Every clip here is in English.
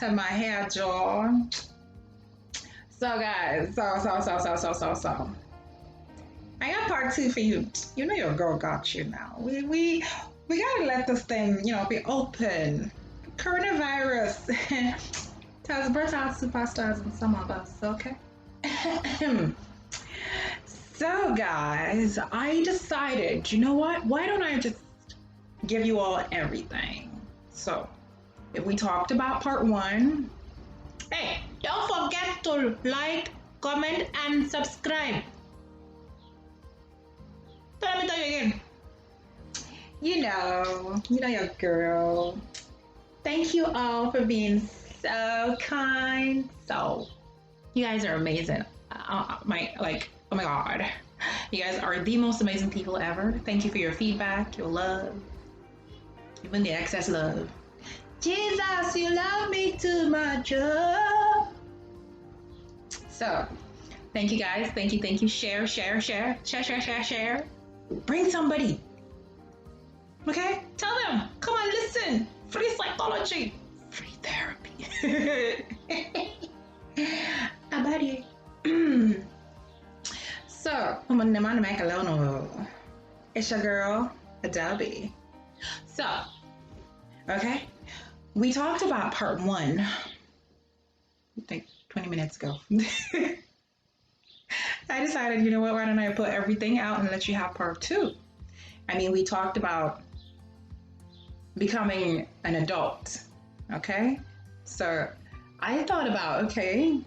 to my hair, Joe. So guys, so. I got part 2 for you. You know your girl got you now. We gotta let this thing, be open. Coronavirus has brought out superstars in some of us, okay? So guys, I decided, you know what? Why don't I just give you all everything? So, if we talked about part 1, hey, don't forget to like, comment, and subscribe. So let me tell you again. You know your girl. Thank you all for being so kind. So, you guys are amazing. Oh my God. You guys are the most amazing people ever. Thank you for your feedback, your love, even the excess love. Jesus, you love me too much. So, thank you guys. Thank you. Share. Bring somebody. Okay? Tell them. Come on, listen. Free psychology. Free therapy. Abadi. So, I'm gonna make a loan. It's your girl, Adobe. So, okay? We talked about part 1, I think 20 minutes ago. I decided, you know what, why don't I put everything out and let you have part 2? I mean, we talked about becoming an adult, okay? So I thought about, okay,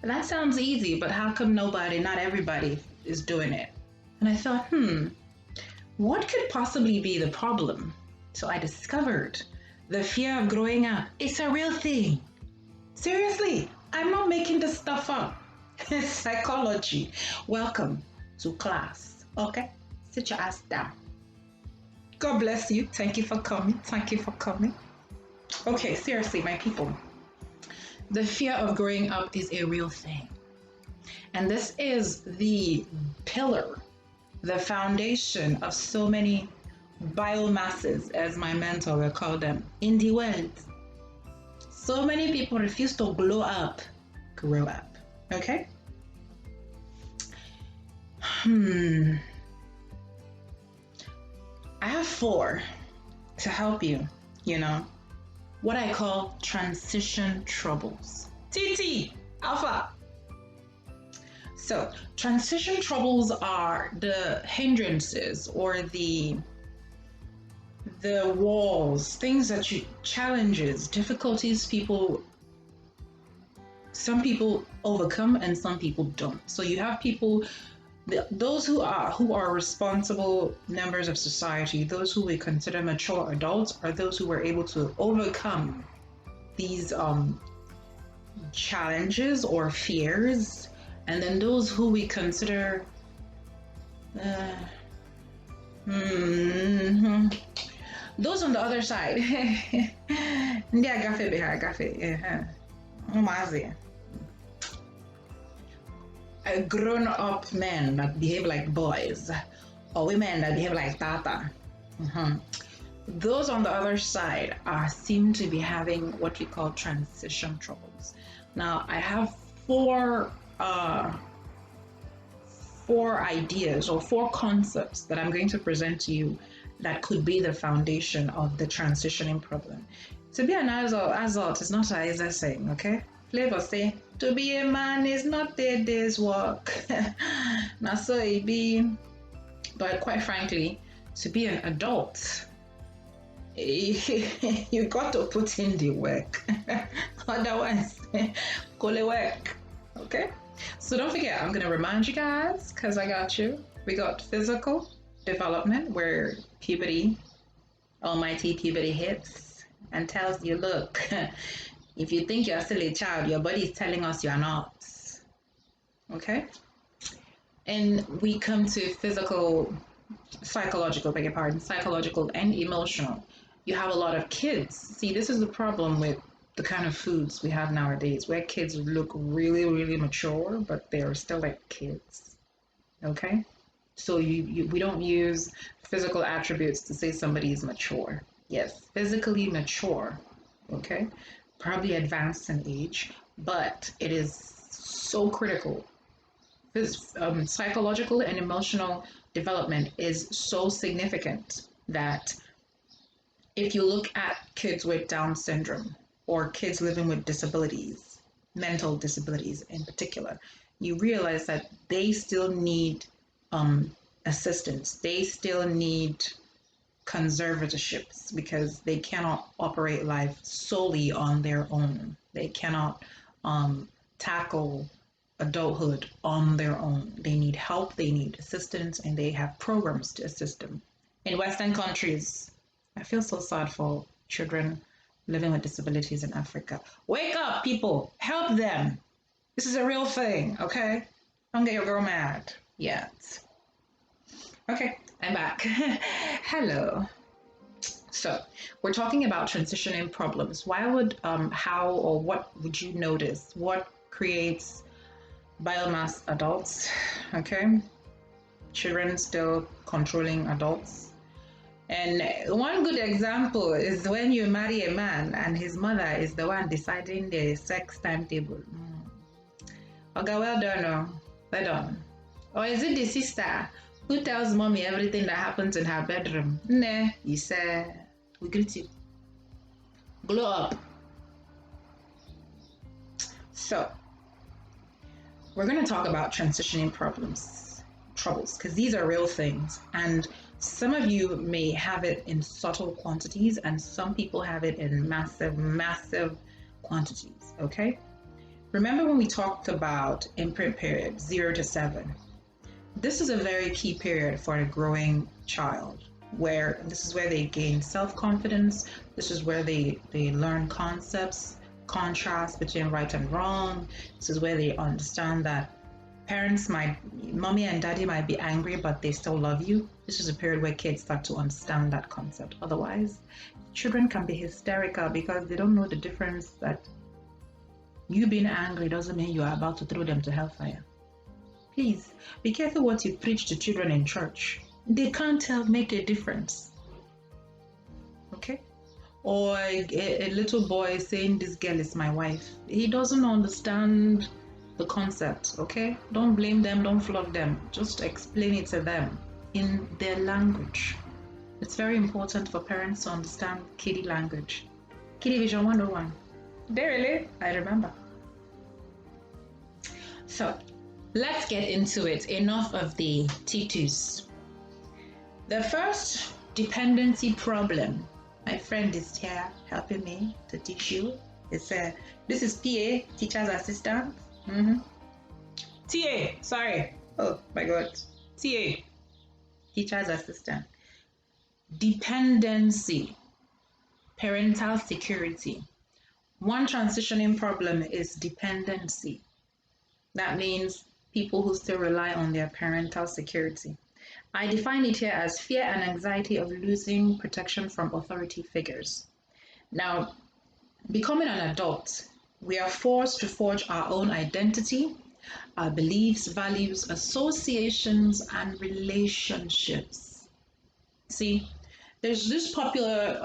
that sounds easy, but how come not everybody is doing it? And I thought, what could possibly be the problem? So I discovered the fear of growing up. It's a real thing. Seriously, I'm not making this stuff up. It's psychology. Welcome to class. Okay? Sit your ass down. God bless you. Thank you for coming. Okay, seriously, my people. The fear of growing up is a real thing. And this is the pillar, the foundation of so many biomasses, as my mentor will call them, in the world. So many people refuse to grow up. Okay? I have 4 to help you, what I call transition troubles. TT, Alpha. So, transition troubles are the hindrances or the walls, things that challenges, difficulties some people overcome and some people don't. So you have people, those who are responsible members of society, those who we consider mature adults, are those who were able to overcome these challenges or fears, and then those who we consider those on the other side. Grown-up men that behave like boys, or women that behave like tata. Those on the other side seem to be having what we call transition troubles. Now, I have 4 ideas or 4 concepts that I'm going to present to you that could be the foundation of the transitioning problem. To be an adult is not an easy thing, okay? Flavor say, to be a man is not a day's work. Now so it be, but quite frankly, to be an adult, you got to put in the work. Otherwise, go work, okay? So don't forget, I'm gonna remind you guys, because I got you. We got physical development, where puberty, almighty puberty hits and tells you, look, if you think you're still a child, your body is telling us you're not. Okay? And we come to psychological and emotional. You have a lot of kids. See, this is the problem with the kind of foods we have nowadays, where kids look really, really mature, but they're still like kids. Okay? So we don't use physical attributes to say somebody is mature. Yes, physically mature. Okay? probably advanced in age, but it is so critical. This psychological and emotional development is so significant that if you look at kids with Down syndrome or kids living with disabilities, mental disabilities in particular, you realize that they still need assistance. They still need conservatorships because they cannot operate life solely on their own. They cannot tackle adulthood on their own. They need help, they need assistance, and they have programs to assist them. In Western countries, I feel so sad for children living with disabilities in Africa. Wake up, people! Help them! This is a real thing, okay? Don't get your girl mad yet. Okay, I'm back. Hello. So, we're talking about transitioning problems. Why would, how, or what would you notice? What creates biomass adults? Okay, children still controlling adults. And one good example is when you marry a man and his mother is the one deciding the sex timetable. Okay, well done, well done. Or is it the sister who tells mommy everything that happens in her bedroom? Nah, you say, we greet you. Glow up. So, we're going to talk about transitioning troubles, because these are real things. And some of you may have it in subtle quantities, and some people have it in massive, massive quantities, okay? Remember when we talked about IMPRINT period, 0 to 7? This is a very key period for a growing child, where this is where they gain self-confidence. This is where they learn concepts, contrast between right and wrong. This is where they understand that mommy and daddy might be angry, but they still love you. This is a period where kids start to understand that concept. Otherwise, children can be hysterical because they don't know the difference that you being angry doesn't mean you are about to throw them to hellfire. Please, be careful what you preach to children in church. They can't make a difference. Okay? Or a little boy saying, this girl is my wife. He doesn't understand the concept, okay? Don't blame them, don't flog them. Just explain it to them in their language. It's very important for parents to understand kiddie language. Kiddie Vision 101. Really? I remember. So, let's get into it. Enough of the titus. The first dependency problem, my friend is here helping me to teach you. It's this is PA, teacher's assistant. TA, sorry. Oh my God. TA, teacher's assistant. Dependency, parental security. One transitioning problem is dependency. That means people who still rely on their parental security. I define it here as fear and anxiety of losing protection from authority figures. Now, becoming an adult, we are forced to forge our own identity, our beliefs, values, associations, and relationships. See, there's this popular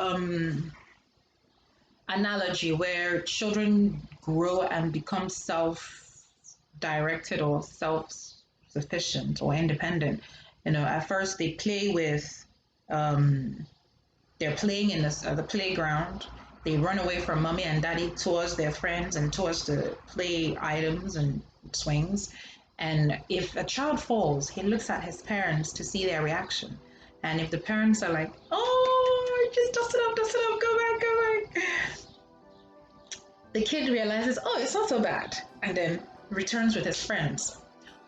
analogy where children grow and become self-directed or self-sufficient or independent. You know, at first they play with, they're playing in the playground. They run away from mommy and daddy towards their friends and towards the play items and swings. And if a child falls, he looks at his parents to see their reaction. And if the parents are like, oh, just dust it up, go back. The kid realizes, oh, it's not so bad. And then returns with his friends.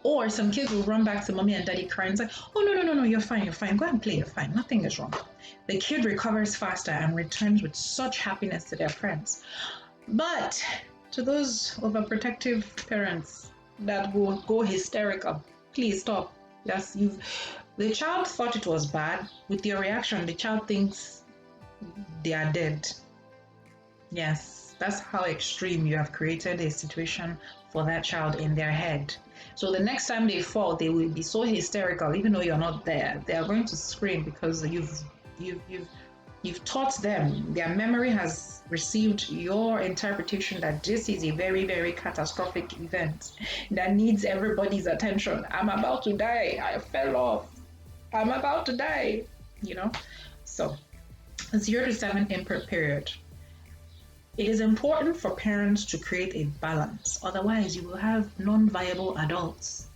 Or some kids will run back to mommy and daddy crying. It's like, oh, no, you're fine. Go and play, you're fine. Nothing is wrong. The kid recovers faster and returns with such happiness to their friends. But to those overprotective parents that will go hysterical, please stop. Yes, the child thought it was bad. With your reaction, the child thinks they are dead. Yes, that's how extreme you have created a situation for that child in their head. So the next time they fall, they will be so hysterical, even though you're not there. They are going to scream because you've You've taught them, their memory has received your interpretation that this is a very, very catastrophic event that needs everybody's attention. I'm about to die. I fell off. I'm about to die. You know? So, 0 to 7 IMPRINT period. It is important for parents to create a balance. Otherwise, you will have non-viable adults.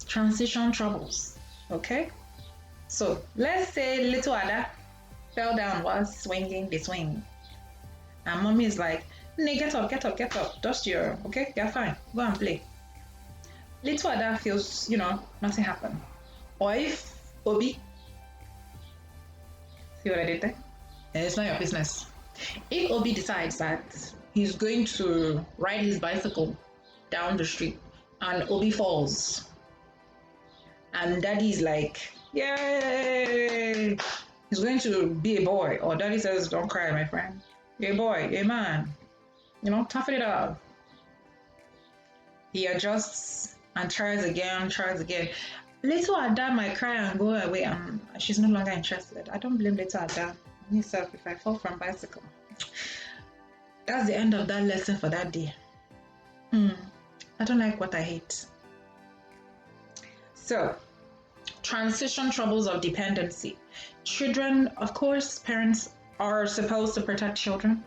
Transition troubles. Okay? So, let's say little Ada fell down while swinging the swing. And mommy is like, "Nee, get up, get up, get up. Dust your, okay? You're fine. Go and play." Little Ada feels, nothing happened. Or if Obi, see what I did there? It's not your business. If Obi decides that he's going to ride his bicycle down the street and Obi falls, and daddy's like, "Yay! He's going to be a boy," or daddy says, "Don't cry, my friend. You're a boy, you're a man. Toughen it up." He adjusts and tries again. Little Ada might cry and go away, and she's no longer interested. I don't blame little Ada. Myself, if I fall from bicycle, that's the end of that lesson for that day. I don't like what I hate. So, transition troubles of dependency. Children, of course, parents are supposed to protect children.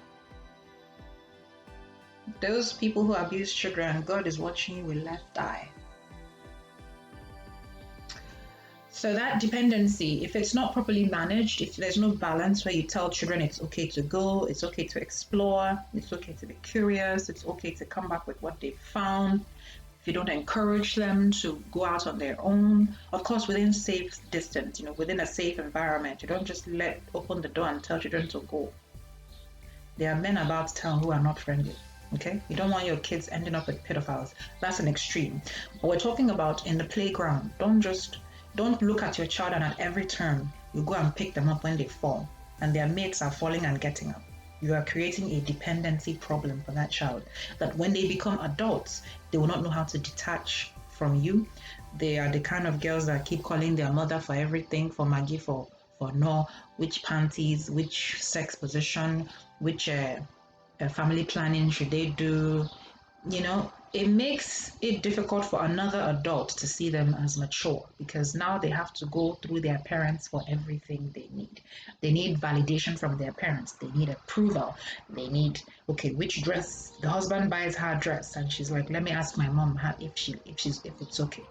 Those people who abuse children, God is watching you with left eye. So that dependency, if it's not properly managed, if there's no balance where you tell children it's okay to go, it's okay to explore, it's okay to be curious, it's okay to come back with what they found, if you don't encourage them to go out on their own, of course within safe distance, within a safe environment, you don't just open the door and tell children to go. There are men about town who are not friendly. Okay, you don't want your kids ending up with pedophiles. That's an extreme. But we're talking about in the playground. Don't look at your child and at every turn you go and pick them up when they fall and their mates are falling and getting up. You are creating a dependency problem for that child, that when they become adults, they will not know how to detach from you. They are the kind of girls that keep calling their mother for everything, for Maggie, for no, which panties, which sex position, which family planning should they do. It makes it difficult for another adult to see them as mature, because now they have to go through their parents for everything they need. They need validation from their parents. They need approval. They need, okay, which dress, the husband buys her a dress and she's like, "Let me ask my mom if it's okay."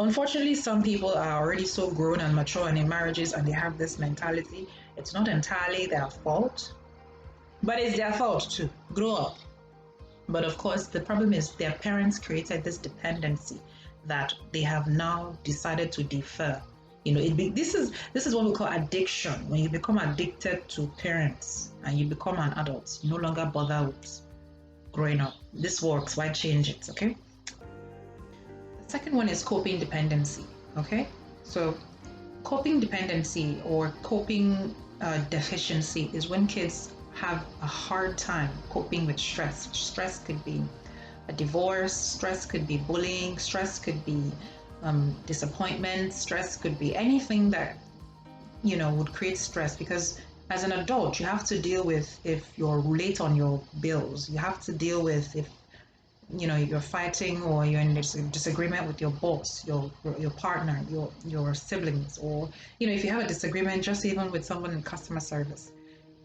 Unfortunately, some people are already so grown and mature and in marriages and they have this mentality. It's not entirely their fault, but it's their fault too. Grow up. But of course, the problem is their parents created this dependency that they have now decided to defer. This is what we call addiction. When you become addicted to parents and you become an adult, you no longer bother with growing up. This works. Why change it? Okay. The second one is coping dependency. Okay. So, coping dependency or coping deficiency is when kids have a hard time coping with stress. Stress could be a divorce, stress could be bullying, stress could be disappointment, stress could be anything that would create stress, because as an adult you have to deal with if you're late on your bills, you have to deal with if you're fighting or you're in disagreement with your boss, your partner, your siblings, or if you have a disagreement just even with someone in customer service,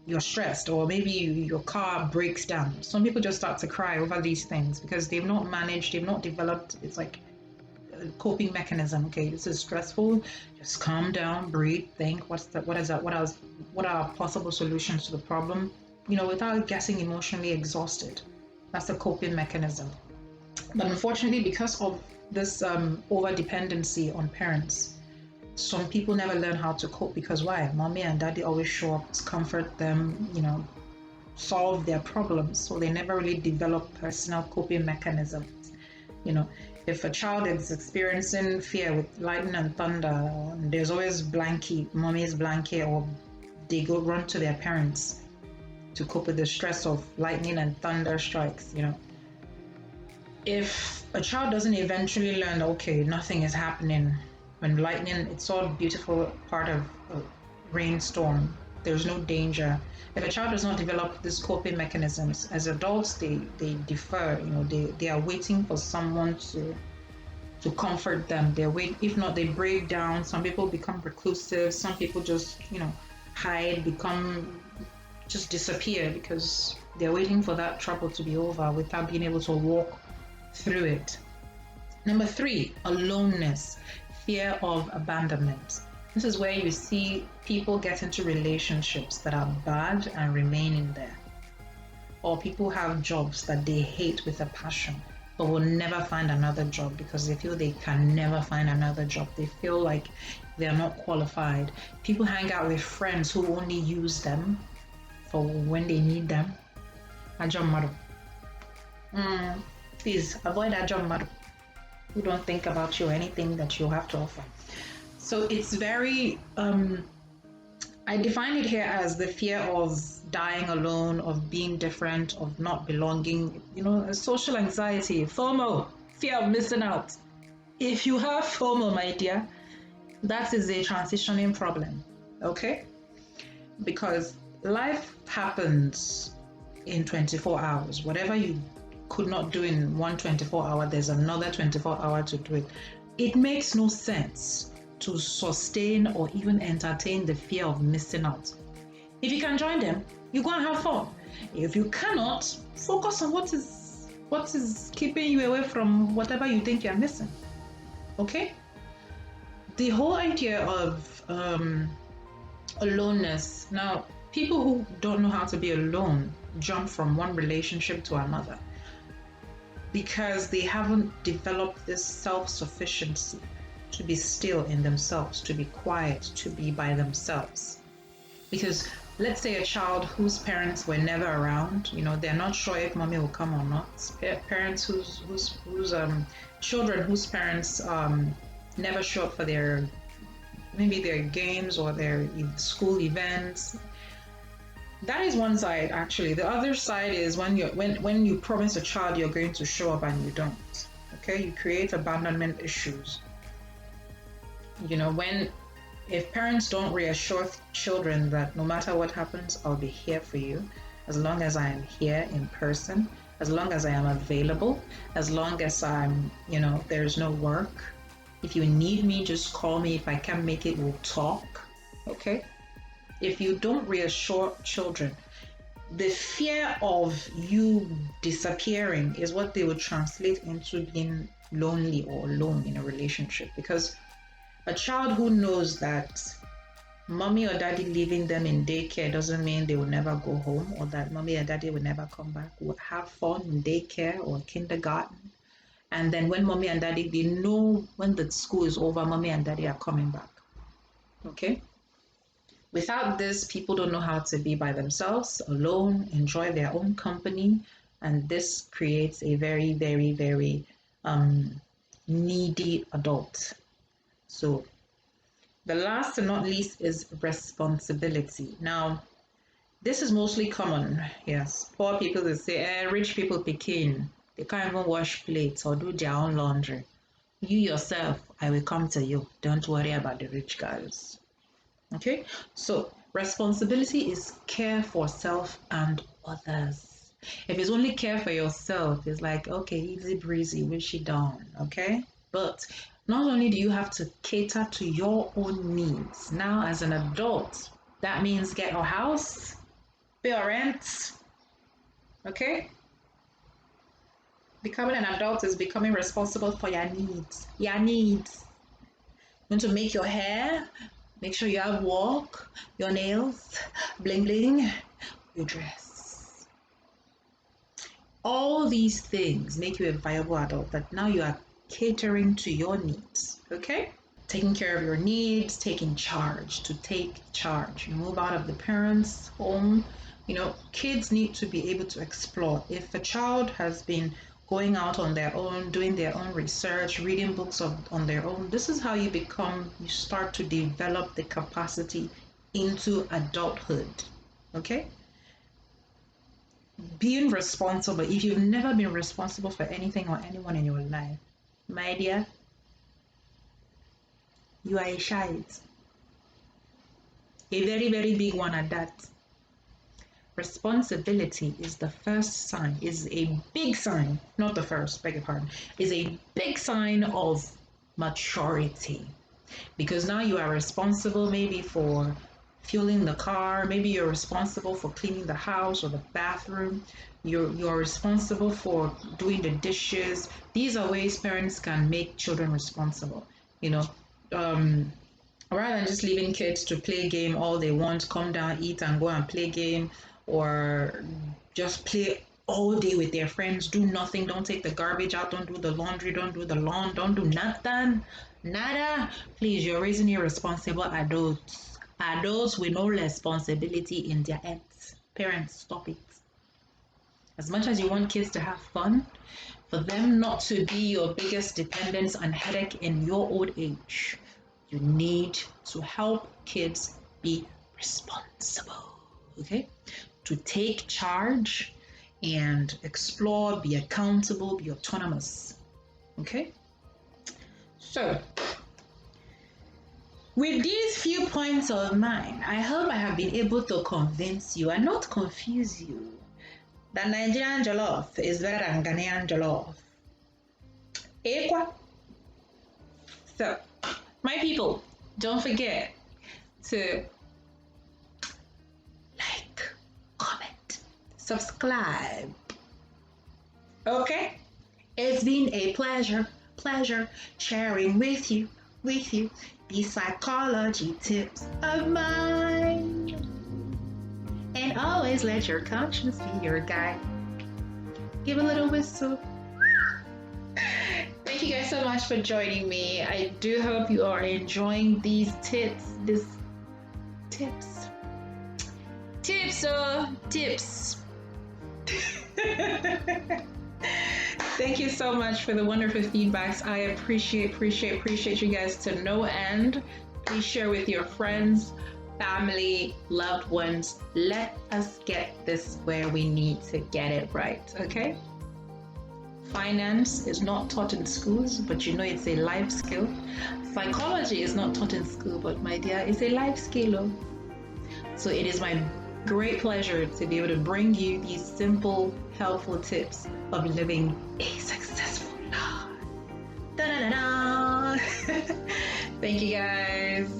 you're stressed, or maybe your car breaks down. Some people just start to cry over these things because they've not managed, they've not developed. It's like a coping mechanism. Okay, this is stressful. Just calm down, breathe, think. What are possible solutions to the problem? Without getting emotionally exhausted. That's a coping mechanism. But unfortunately, because of this over dependency on parents, some people never learn how to cope, because why? Mommy and daddy always show up to comfort them, solve their problems. So they never really develop personal coping mechanisms. If a child is experiencing fear with lightning and thunder, there's always blankie, mommy's blankie, or they go run to their parents to cope with the stress of lightning and thunder strikes. If a child doesn't eventually learn, okay, nothing is happening when lightning, it's all beautiful part of rainstorm. There's no danger. If a child does not develop these coping mechanisms, as adults, they defer. They are waiting for someone to comfort them. They wait. If not, they break down. Some people become reclusive. Some people just hide, just disappear because they're waiting for that trouble to be over without being able to walk through it. Number 3, aloneness, fear of abandonment. This is where you see people get into relationships that are bad and remain in there. Or people have jobs that they hate with a passion, but will never find another job because they feel they can never find another job. They feel like they're not qualified. People hang out with friends who only use them for when they need them. Please avoid ajammaru. Who don't think about you or anything that you have to offer. So it's very, I define it here as the fear of dying alone, of being different, of not belonging, social anxiety, FOMO, fear of missing out. If you have FOMO, my dear, that is a transitioning problem, okay? Because life happens in 24 hours. Whatever you could not do in one 24-hour, there's another 24-hour to do it. It makes no sense to sustain or even entertain the fear of missing out. If you can join them, you go and have fun. If you cannot, focus on what is keeping you away from whatever you think you're missing. Okay? The whole idea of aloneness. Now, people who don't know how to be alone jump from one relationship to another because they haven't developed this self-sufficiency to be still in themselves, to be quiet, to be by themselves. Because let's say a child whose parents were never around, they're not sure if mommy will come or not. Parents whose children whose parents never show up for their games or their school events. That is one side, actually. The other side is when you promise a child you're going to show up and you don't. Okay, you create abandonment issues. If parents don't reassure children that no matter what happens, I'll be here for you, as long as I am here in person, as long as I am available, as long as I'm, there's no work. If you need me, just call me. If I can't make it, we'll talk. Okay? If you don't reassure children, the fear of you disappearing is what they would translate into being lonely or alone in a relationship. Because a child who knows that mommy or daddy leaving them in daycare doesn't mean they will never go home, or that mommy and daddy will never come back, will have fun in daycare or kindergarten. And then when mommy and daddy, they know when the school is over, mommy and daddy are coming back. Okay? Without this, people don't know how to be by themselves, alone, enjoy their own company. And this creates a very, very, very needy adult. So the last and not least is responsibility. Now, this is mostly common. Yes, poor people, they say, rich people picking. They can't even wash plates or do their own laundry. You yourself, I will come to you. Don't worry about the rich guys. Okay, so responsibility is care for self and others. If it's only care for yourself, it's like, okay, easy breezy, wish it down, okay? But not only do you have to cater to your own needs, now as an adult, that means get a house, pay your rent, okay? Becoming an adult is becoming responsible for your needs. Your needs. You want to make your hair, make sure you have work, your nails, bling bling, your dress. All these things make you a viable adult that now you are catering to your needs, okay? Taking care of your needs, taking charge, to take charge. You move out of the parents' home. Kids need to be able to explore. If a child has been going out on their own, doing their own research, reading books on their own, this is how you start to develop the capacity into adulthood, okay? Being responsible. If you've never been responsible for anything or anyone in your life, my dear, you are a child. A very, very big one at that. Responsibility is the first sign, is a big sign, not the first, beg your pardon, is a big sign of maturity. Because now you are responsible maybe for fueling the car, maybe you're responsible for cleaning the house or the bathroom, you're responsible for doing the dishes. These are ways parents can make children responsible, you know. Rather than just leaving kids to play game all they want, come down, eat, and go and play game, or just play all day with their friends, do nothing, don't take the garbage out, don't do the laundry, don't do the lawn, don't do nothing, nada. Please, you're raising irresponsible adults. Adults with no responsibility in their heads. Parents, stop it. As much as you want kids to have fun, for them not to be your biggest dependence and headache in your old age, you need to help kids be responsible, okay? To take charge and explore, be accountable, be autonomous, okay? So, with these few points of mine, I hope I have been able to convince you and not confuse you that Nigerian jollof is better than Ghanaian jollof. Equa. So, my people, don't forget to like, comment, subscribe. Okay? It's been a pleasure sharing with you these psychology tips of mine. And always let your conscience be your guide. Give a little whistle. Thank you guys so much for joining me. I do hope you are enjoying these tips. Tips. Thank you so much for the wonderful feedbacks. I appreciate you guys to no end. Please share with your friends, family, loved ones. Let us get this where we need to get it right, okay? Finance is not taught in schools, but you know it's a life skill. Psychology is not taught in school, but my dear, it's a life skill. So it is my great pleasure to be able to bring you these simple, helpful tips of living a successful life. Da-da-da-da. Thank you guys.